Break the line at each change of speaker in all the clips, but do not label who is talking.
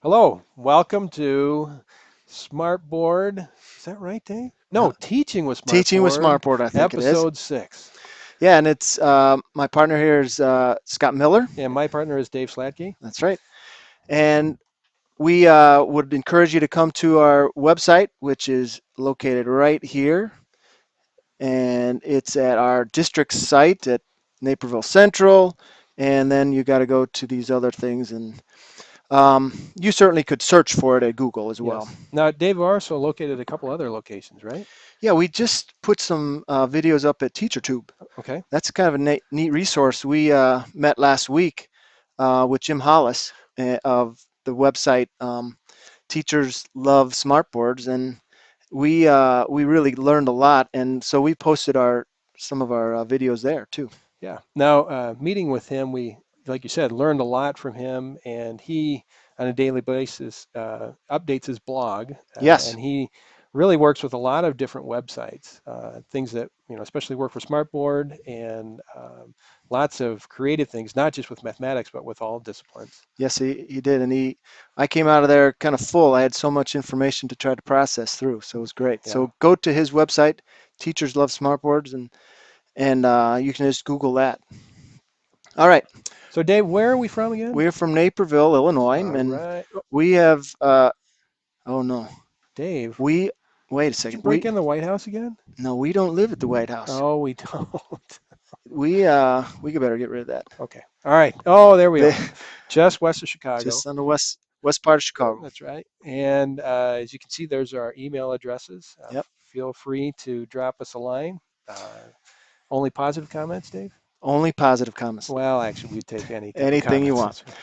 Hello, welcome to Smartboard. Is that right, Dave?
Uh,
No, Teaching with
Teaching with
Smartboard,
Smartboard, I think it is.
episode 6.
Yeah, and it's my partner here is Scott Miller.
And my partner is Dave Slatke.
That's right. And we would encourage you to come to our website, which is located right here. And it's at our district site at Naperville Central. And then you got to go to these other things. And you certainly could search for it at Google as well.
Yes. Now, Dave also located a couple other locations, right?
Yeah, we just put some videos up at TeacherTube.
Okay.
That's kind of a neat resource. We met last week with Jim Hollis of the website Teachers Love Smartboards, and we really learned a lot. And so we posted our some of our videos there too.
Yeah. Now, meeting with him, we, like you said, learned a lot from him, and he, on a daily basis, updates his blog,
Yes,
and he really works with a lot of different websites, things that, especially work for Smartboard and lots of creative things, not just with mathematics, but with all disciplines.
yes, he did, and I came out of there kind of full. I had so much information to try to process through, so it was great.
Yeah.
So go to his website, Teachers Love Smartboards, and you can just Google that. All right.
So, Dave, where are we from again?
We're from Naperville, Illinois,
All
and
right. Oh,
we have oh no.
Dave,
We wait a
did you
second.
break in the White House again?
No, we don't live at the White House.
Oh, we don't.
We could better get rid of that.
Okay. All right. Oh, there we
They,
are. Just west of Chicago.
just on the west part of Chicago.
That's right. And as you can see, there's our email addresses.
Yep.
Feel free to drop us a line. Only positive comments, Dave?
Only positive comments.
Well, actually, we take any type of
Anything you
comments.
want.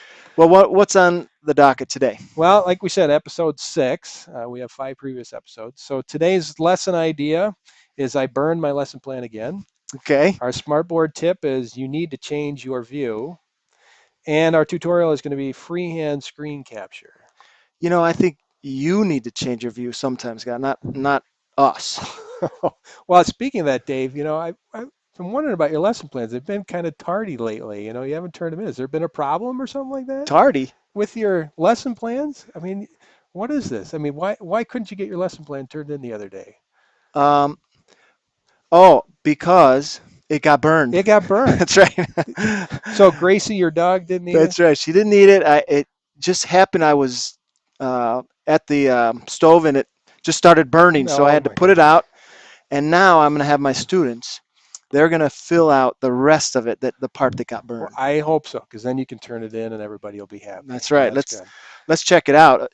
Well, what's on the docket today?
Well, like we said, episode 6. We have 5 previous episodes. So today's lesson idea is I burned my lesson plan again.
Okay.
Our smartboard tip is you need to change your view. And our tutorial is going to be freehand screen capture.
I think you need to change your view sometimes, Scott, not us.
Well, speaking of that, Dave, I've been wondering about your lesson plans. They've been kind of tardy lately. You haven't turned them in. Has there been a problem or something like that
Tardy.
with your lesson plans? I mean, what is this? I mean, why couldn't you get your lesson plan turned in the other day?
Um, oh, because it got burned.
It got burned.
That's right.
So Gracie, your dog, didn't eat it?
That's right. She didn't eat it. It just happened. I was at the stove and it just started burning, so I
Oh
had to
my
put it
gosh.
out. And now I'm going to have my students. They're going to fill out the rest of it, the part that got
Well,
burned.
I hope so, because then you can turn it in and everybody will be happy.
That's right.
That's
Let's
good.
let's check it out.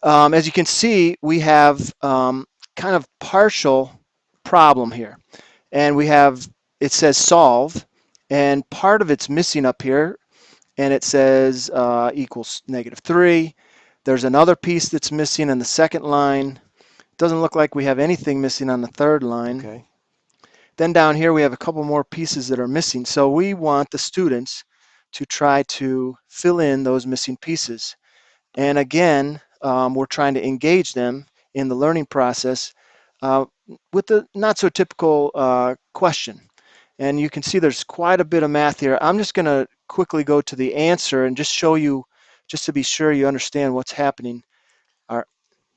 As you can see, we have kind of partial problem here, and we have it says solve, and part of it's missing up here, and it says equals -3. There's another piece that's missing in the second line. Doesn't look like we have anything missing on the third line.
Okay.
Then down here we have a couple more pieces that are missing. So we want the students to try to fill in those missing pieces. And again, we're trying to engage them in the learning process uh, with the not so typical question. And you can see there's quite a bit of math here. I'm just going to quickly go to the answer and just show you, just to be sure you understand what's happening. Our,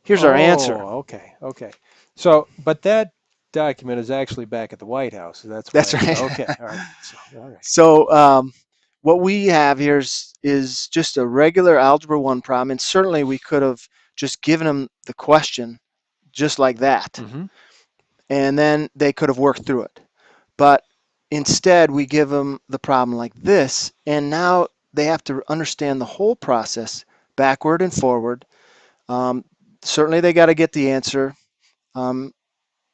here's our answer.
Oh, okay, okay. So, but that document is actually back at the White House. So that's
That's
why.
right.
Okay, all right. So, all right.
So what we have here is just a regular Algebra 1 problem, and certainly we could have just given them the question just like that,
Mm-hmm.
and then they could have worked through it. But instead, we give them the problem like this, and now they have to understand the whole process backward and forward. Um, Certainly, they got to get the answer, um,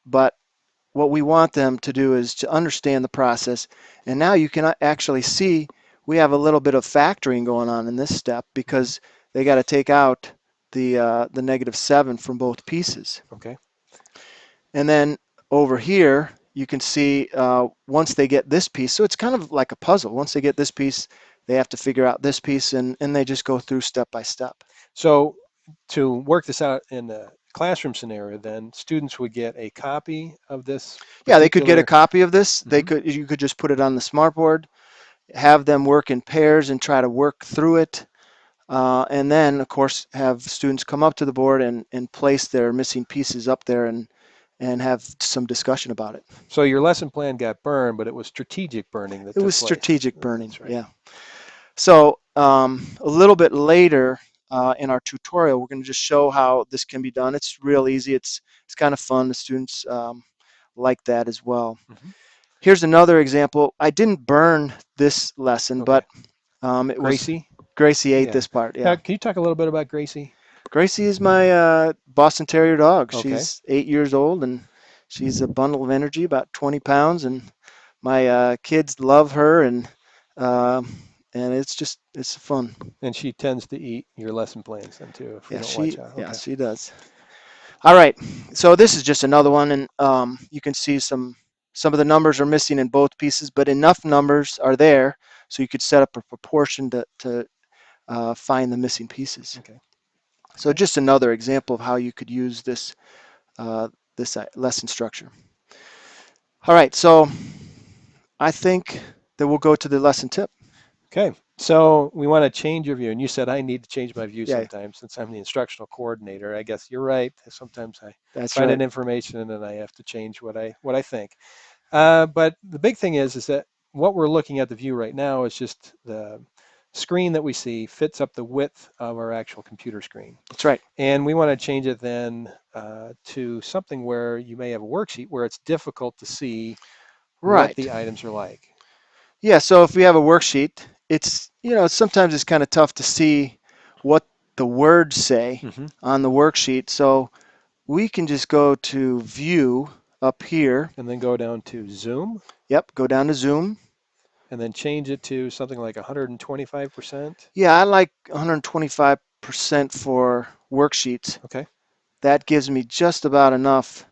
but what we want them to do is to understand the process. And now you can actually see we have a little bit of factoring going on in this step because they got to take out the -7 from both pieces.
Okay.
And then over here, you can see once they get this piece, so it's kind of like a puzzle. Once they get this piece, they have to figure out this piece, and they just go through step by step.
So, to work this out in the classroom scenario, then students would get a copy of this
Yeah, they could get a
particular.
copy of this.
Mhm.
You could just put it on the smartboard, have them work in pairs and try to work through it. And then, of course, have students come up to the board and place their missing pieces up there and have some discussion about it.
So your lesson plan got burned, but it was strategic burning that
It was
took place.
strategic burning,
That's right.
yeah. So a little bit later in our tutorial, we're going to just show how this can be done. It's real easy. It's kind of fun. The students like that as well.
Hmm.
Here's another example. I didn't burn this lesson,
Okay.
but it was
Gracie.
Gracie ate
Yeah.
this part.
Yeah.
Yeah.
Can you talk a little bit about Gracie?
Gracie is my Boston Terrier dog.
Okay.
She's 8 years old and she's a bundle of energy, about 20 pounds, and my kids love her uh, and it's fun.
And she tends to eat your lesson plans then too, if we
Yeah,
don't watch
she
out.
yeah
Okay.
she does. All right, so this is just another one, and you can see some of the numbers are missing in both pieces, but enough numbers are there so you could set up a proportion to find the missing pieces.
Okay.
So
Okay.
just another example of how you could use uh, this lesson structure. All right, so I think that we'll go to the lesson tip.
Okay. So we want to change your view. And you said I need to change my view
Yeah,
sometimes since I'm the instructional coordinator. I guess you're right. Sometimes I
that's
find
right.
an information and I have to change what I think. But the big thing is that what we're looking at the view right now is just the screen that we see fits up the width of our actual computer screen.
That's right.
And we want to change it then to something where you may have a worksheet where it's difficult to see what
Right.
the items are like.
Yeah, so if we have a worksheet, sometimes it's kind of tough to see what the words say
Hmm.
on the worksheet. So we can just go to View up here.
And then go down to Zoom
Yep, go down to Zoom.
and then change it to something like 125%.
Yeah, I like 125% for worksheets.
Okay.
That gives me just about enough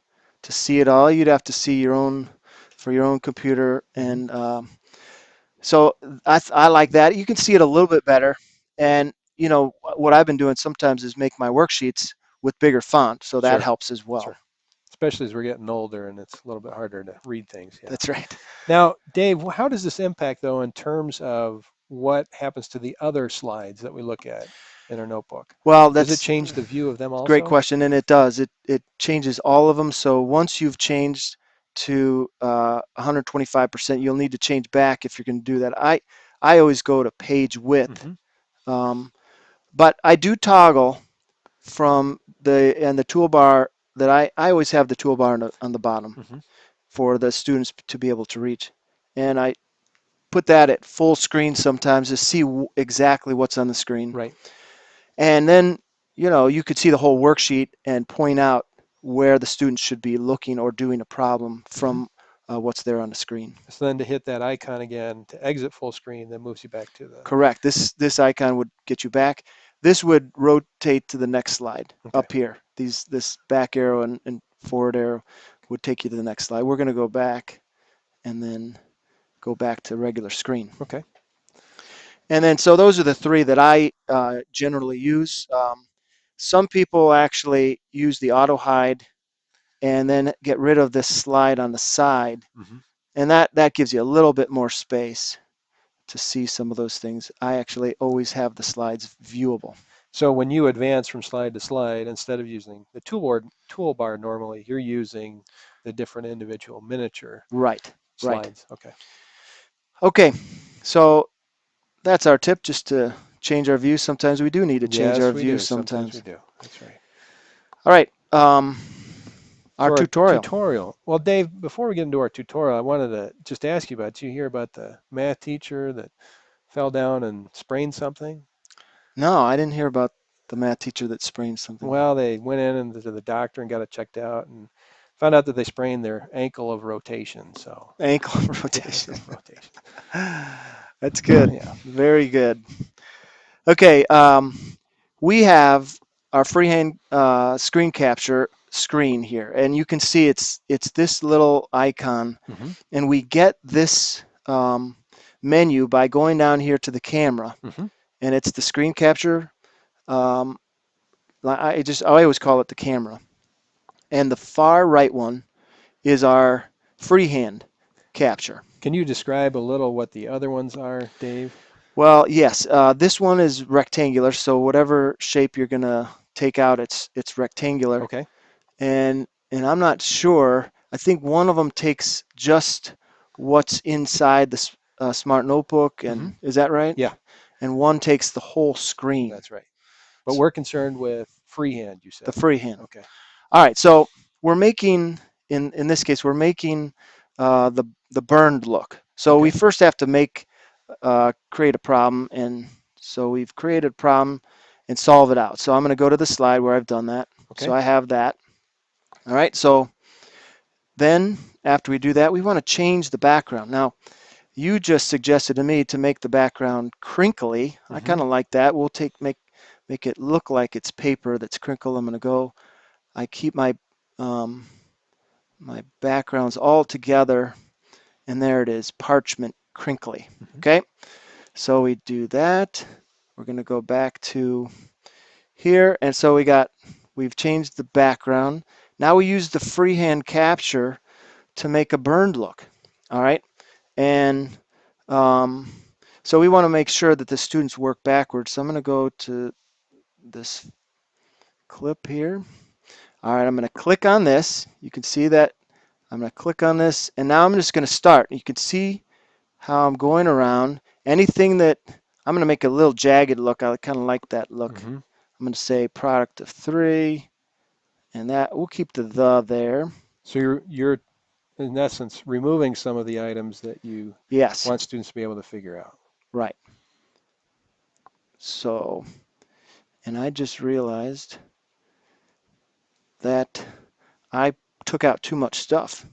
to see it all. You'd have to see your own for your own computer,
Hmm.
and so I like that. You can see it a little bit better. And what I've been doing sometimes is make my worksheets with bigger font, so that
Sure.
helps as well.
Sure. Especially as we're getting older and it's a little bit harder to read things. Yeah.
That's right.
Now, Dave, how does this impact though in terms of what happens to the other slides that we look at in our notebook?
Well,
Does it
that's
change the view of them
a great
also?
question, and it does. It changes all of them. So once you've changed to 125%, you'll need to change back if you're going to do that. I always go to page width,
Hmm.
um, but I do toggle from the toolbar that I always have the toolbar on the bottom
Hmm.
for the students to be able to reach. And I put that at full screen sometimes to see exactly what's on the screen.
Right.
And then, you could see the whole worksheet and point out where the students should be looking or doing a problem
Hmm.
from what's there on the screen.
So then to hit that icon again to exit full screen, that moves you back to the.
Correct. This icon would get you back. This would rotate to the next slide
Okay.
up here. This back arrow and forward arrow would take you to the next slide. We're going to go back and then go back to regular screen.
Okay.
And then, so those are the three that I generally use. Some people actually use the auto hide and then get rid of this slide on the side.
Hmm.
And that gives you a little bit more space to see some of those things. I actually always have the slides viewable.
So when you advance from slide to slide, instead of using the toolbar normally, you're using the different individual miniature
Right, right.
slides. Okay.
Okay, so that's our tip, just to change our views. Sometimes we do need to change our
Yes, we
views
do. Sometimes we
sometimes.
do. That's right.
All right, our
So our
tutorial.
tutorial. Well, Dave, before we get into our tutorial, I wanted to just ask you about, did you hear about the math teacher that fell down and sprained something?
No, I didn't hear about the math teacher that sprained something.
Well, they went in and to the doctor and got it checked out and found out that they sprained their ankle of rotation. So,
Ankle
yeah,
rotation.
ankle of rotation.
That's good.
Yeah.
Very good. Okay, we have our freehand screen capture screen here, and you can see it's this little icon,
Hmm.
and we get this menu by going down here to the camera,
Hmm.
and it's the screen capture. Um, I always call it the camera, and the far right one is our freehand capture.
Can you describe a little what the other ones are, Dave?
Well, yes, this one is rectangular, so whatever shape you're gonna take out, it's rectangular.
Okay.
And I'm not sure. I think one of them takes just what's inside the smart notebook,
Hmm.
and is that right?
Yeah,
And one takes the whole screen,
that's right. But we're concerned with freehand, you
the
said.
freehand.
Okay.
All right, so we're making in this case we're making the burned look. So we
Okay.
first have to make create a problem, and so we've created a problem and solve it out. So I'm going to go to the slide where I've done that. So
Okay.
I have that. All right, so then after we do that, we want to change the background. Now, you just suggested to me to make the background crinkly. I
Hmm.
kind of like that. We'll make it look like it's paper that's crinkled. I'm going to go. I keep um, my backgrounds all together, and there it is, parchment crinkly.
Hmm.
Okay, so we do that. We're going to go back to here, and so we've changed the background. Now we use the freehand capture to make a burned look. All right, and um, so we want to make sure that the students work backwards. So I'm going to go to this clip here. All right, I'm going to click on this. You can see that I'm going to click on this, and now I'm just going to start. You can see how I'm going around. Anything that I'm going to make a little jagged look. I kind of like that look.
Hmm.
I'm going to say product of 3, and that we'll keep the there.
So you're in essence removing some of the items that you
Yes,
want students to be able to figure out.
right. So, and I just realized that I took out too much stuff.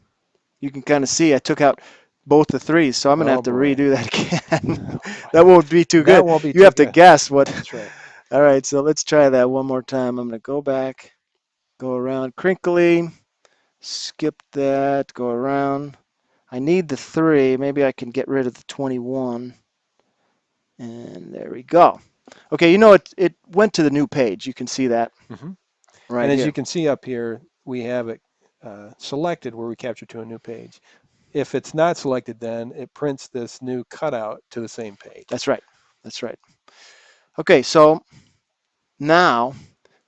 You can kind of see I took out both the threes, so I'm going to
Oh
have to
boy.
redo that again.
Oh
That
boy.
won't be too
That
good.
won't be
You
too
have to
good.
guess what.
That's right.
All right, so let's try that one more time. I'm going to go back, go around crinkly, skip that, go around. I need the 3. Maybe I can get rid of the 21. And there we go. Okay, it went to the new page. You can see that
Hmm. And
right
as you
here.
can see up here, we have it selected where we capture to a new page. If it's not selected, then it prints this new cutout to the same page.
That's right. That's right. Okay, so now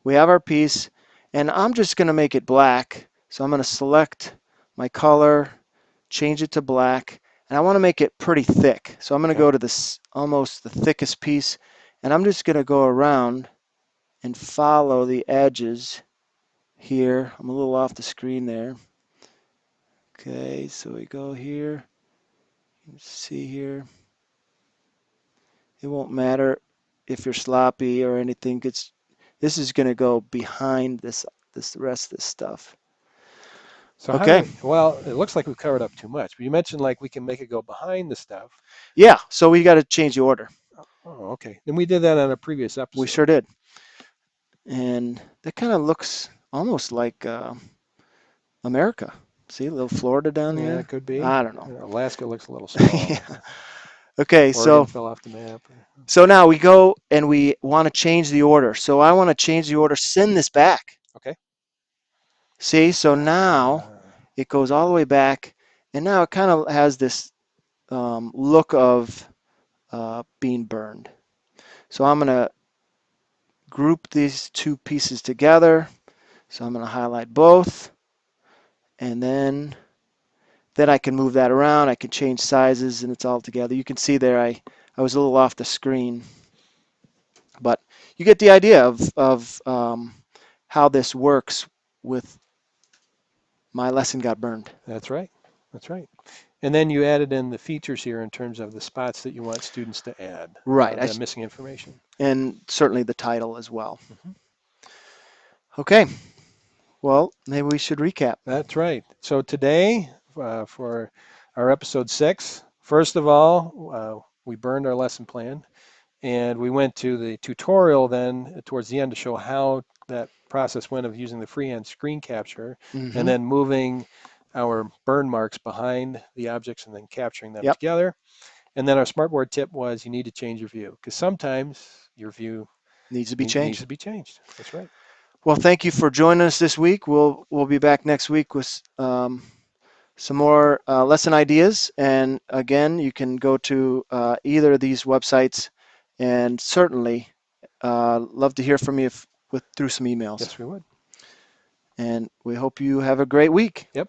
we have our piece, and I'm just going to make it black. So I'm going to select my color, change it to black, and I want to make it pretty thick. So I'm going to
Okay.
go to this almost the thickest piece, and I'm just going to go around and follow the edges here. I'm a little off the screen there. Okay, so we go here. You can see here. It won't matter if you're sloppy or anything. This is going to go behind this rest of this stuff.
So how do
Okay.
we, well, it looks like we've covered up too much, but you mentioned like we can make it go behind the stuff.
Yeah, so we got to change the order.
Oh, okay. And we did that on a previous
We
episode.
sure did. And that kind of looks almost like America. See a little Florida down
Yeah,
here?
it could be.
I don't know.
You know, Alaska looks a little small.
Yeah. Okay,
Oregon
so
fell off the map.
so now we go and we want to change the order. So I want to change the order, send this back.
Okay.
See, so now
Uh,
it goes all the way back, and now it kind of has this look of being burned. So I'm going to group these two pieces together. So I'm going to highlight both, and then I can move that around. I can change sizes, and it's all together. You can see there I was a little off the screen, but you get the idea of how this works with my lesson got burned.
that's right. That's right. And then you added in the features here in terms of the spots that you want students to add,
Right,
the missing information.
and certainly the title as well.
Hmm.
Okay, well, maybe we should recap.
That's right. So today, for our episode 6, first of all, we burned our lesson plan and we went to the tutorial then towards the end to show how that process went of using the freehand screen capture and
Mm-hmm.
then moving our burn marks behind the objects and then capturing them
Yep,
together. And then our smartboard tip was you need to change your view because sometimes your view
needs to be
needs
changed.
to be changed. That's right.
Well, thank you for joining us this week. We'll be back next week with some more lesson ideas. And again, you can go to either of these websites, and certainly love to hear from you through some emails.
Yes, we would.
And we hope you have a great week.
Yep.